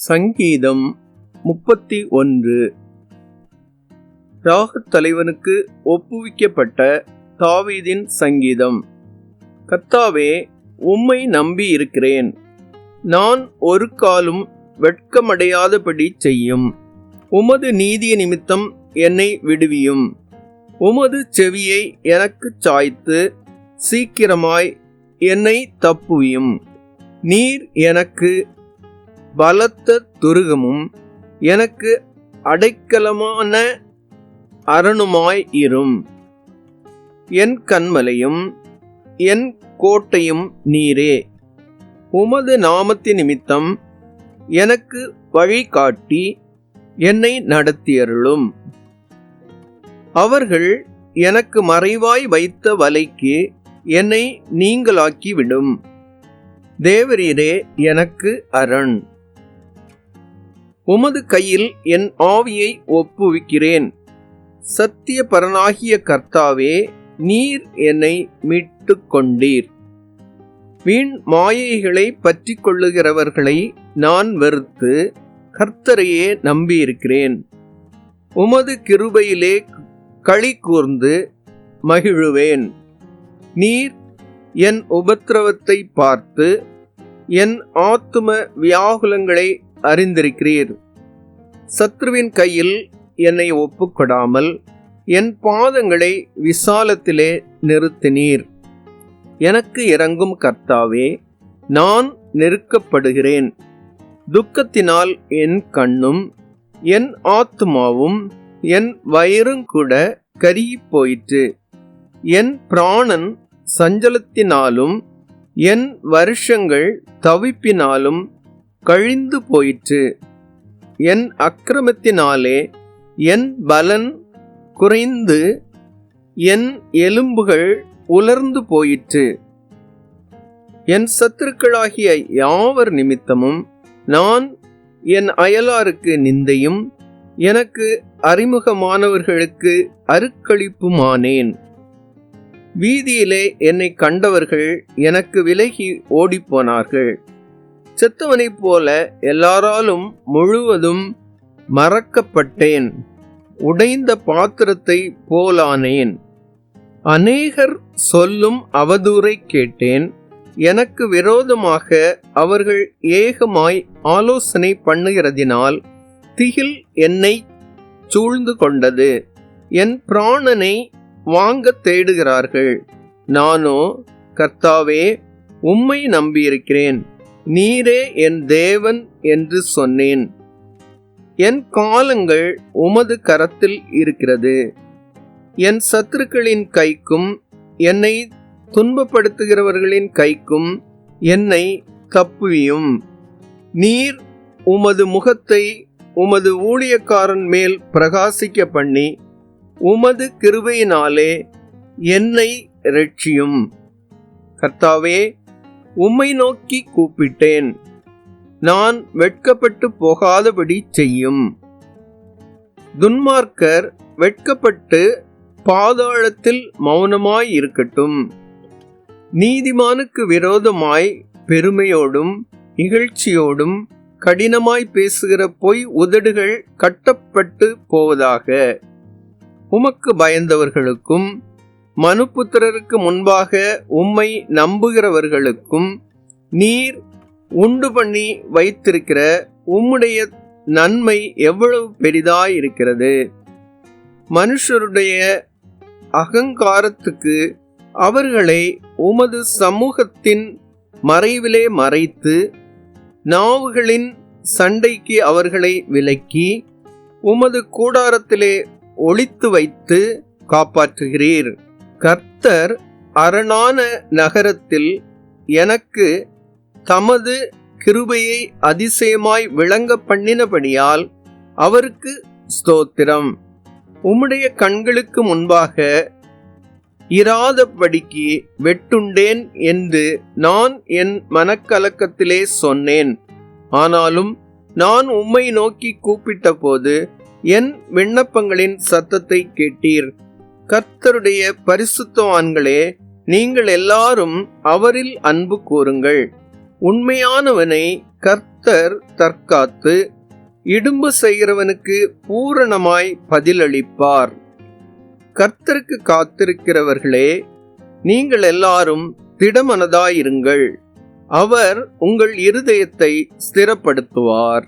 சங்கீதம் 31. ராகத் தலைவனுக்கு ஒப்புவிக்கப்பட்ட தாவீதின் சங்கீதம். கர்த்தாவே, உம்மை நம்பி இருக்கிறேன். நான் ஒரு காலும் வெட்கமடையாதபடி செய்யும். உமது நீதி நிமித்தம் என்னை விடுவியும். உமது செவியை எனக்குச் சாய்த்து சீக்கிரமாய் என்னை தப்புவியும். நீர் எனக்கு பலத்த துருகமும் எனக்கு அடைக்கலமான அரணுமாய் இரும். என் கன்மலையும் என் கோட்டையும் நீரே. உமது நாமத்தின் நிமித்தம் எனக்கு வழிகாட்டி என்னை நடத்தியருளும். அவர்கள் எனக்கு மறைவாய் வைத்த வலைக்கு என்னை நீங்களாக்கிவிடும். தேவரீரே எனக்கு அரண். உமது கையில் என் ஆவியை ஒப்புவிக்கிறேன். சத்திய பரனாகிய கர்த்தாவே, நீர் என்னை மீட்டுக் கொண்டீர். வீண் மாயைகளை பற்றி கொள்ளுகிறவர்களை நான் வெறுத்து கர்த்தரையே நம்பியிருக்கிறேன். உமது கிருபையிலே களி கூர்ந்து மகிழுவேன். நீர் என் உபத்திரவத்தை பார்த்து என் ஆத்தும வியாகுலங்களை அறிந்திருக்கிறீர். சத்ருவின் கையில் என்னை ஒப்புக்கொடாமல் என் பாதங்களை விசாலத்திலே நிறுத்தினீர். எனக்கு இரங்கும் கர்த்தாவே, நான் நெருக்கப்படுகிறேன். துக்கத்தினால் என் கண்ணும் என் ஆத்துமாவும் என் வயிறுங்கூட கருகிப் போயிற்று. என் பிராணன் சஞ்சலத்தினாலும் என் வருஷங்கள் தவிப்பினாலும் கழிந்து போயிற்று. என் அக்கிரமத்தினாலே என் பலன் குறைந்து என் எலும்புகள் உலர்ந்து போயிற்று. என் சத்துருக்களாகிய யாவர் நிமித்தமும் நான் என் அயலாருக்கு நிந்தையும் எனக்கு அறிமுகமானவர்களுக்கு அருக்களிப்புமானேன். வீதியிலே என்னை கண்டவர்கள் எனக்கு விலகி ஓடிப்போனார்கள். செத்தவனைப் போல எல்லாராலும் முழுவதும் மறக்கப்பட்டேன். உடைந்த பாத்திரத்தை போலானேன். அநேகர் சொல்லும் அவதூறை கேட்டேன். எனக்கு விரோதமாக அவர்கள் ஏகமாய் ஆலோசனை பண்ணுகிறதினால் திகில் என்னை சூழ்ந்து கொண்டது. என் பிராணனை வாங்க தேடுகிறார்கள். நானோ, கர்த்தாவே, உம்மை நம்பியிருக்கிறேன். நீரே என் தேவன் என்று சொன்னேன். என் காலங்கள் உமது கரத்தில் இருக்கிறது. என் சத்துருக்களின் கைக்கும் என்னை துன்பப்படுத்துகிறவர்களின் கைக்கும் என்னை தப்புவியும். நீர் உமது முகத்தை உமது ஊழியக்காரன் மேல் பிரகாசிக்க பண்ணி உமது கிருபையினாலே என்னை இரட்சியும். கர்த்தாவே, உம்மை நோக்கி கூப்பிட்டேன். நான் வெட்கப்பட்டு போகாதபடி செய்யும். துன்மார்க்கர் வெட்கப்பட்டு பாதாளத்தில் மௌனமாய் இருக்கட்டும். நீதிமானுக்கு விரோதமாய் பெருமையோடும் இகழ்ச்சியோடும் கடினமாய் பேசுகிற பொய் உதடுகள் கட்டப்பட்டு போவதாக. உமக்கு பயந்தவர்களுக்கும் மனுபுத்திரருக்கு முன்பாக உம்மை நம்புகிறவர்களுக்கும் நீர் உண்டு பண்ணி வைத்திருக்கிற உம்முடைய நன்மை எவ்வளவு பெரிதாயிருக்கிறது. மனுஷருடைய அகங்காரத்துக்கு அவர்களை உமது சமூகத்தின் மறைவிலே மறைத்து நாவுகளின் சண்டைக்கு அவர்களை விலக்கி உமது கூடாரத்திலே ஒளித்து வைத்து காப்பாற்றுகிறீர். கர்த்தர் அரணான நகரத்தில் எனக்கு தமது கிருபையை அதிசயமாய் விளங்க பண்ணினபடியால் அவருக்கு ஸ்தோத்திரம். உம்முடைய கண்களுக்கு முன்பாக இராதபடிக்கு வெட்டுண்டேன் என்று நான் என் மனக்கலக்கத்திலே சொன்னேன். ஆனாலும் நான் உம்மை நோக்கி கூப்பிட்ட போது என் விண்ணப்பங்களின் சத்தத்தை கேட்டீர். கர்த்தருடைய பரிசுத்தவான்களே, நீங்கள் எல்லாரும் அவரில் அன்பு கூருங்கள். உண்மையானவனை கர்த்தர் தற்காத்து இடும்பு செய்கிறவனுக்கு பூரணமாய் பதிலளிப்பார். கர்த்தருக்கு காத்திருக்கிறவர்களே, நீங்கள் எல்லாரும் திடமனதாயிருங்கள். அவர் உங்கள் இருதயத்தை ஸ்திரப்படுத்துவார்.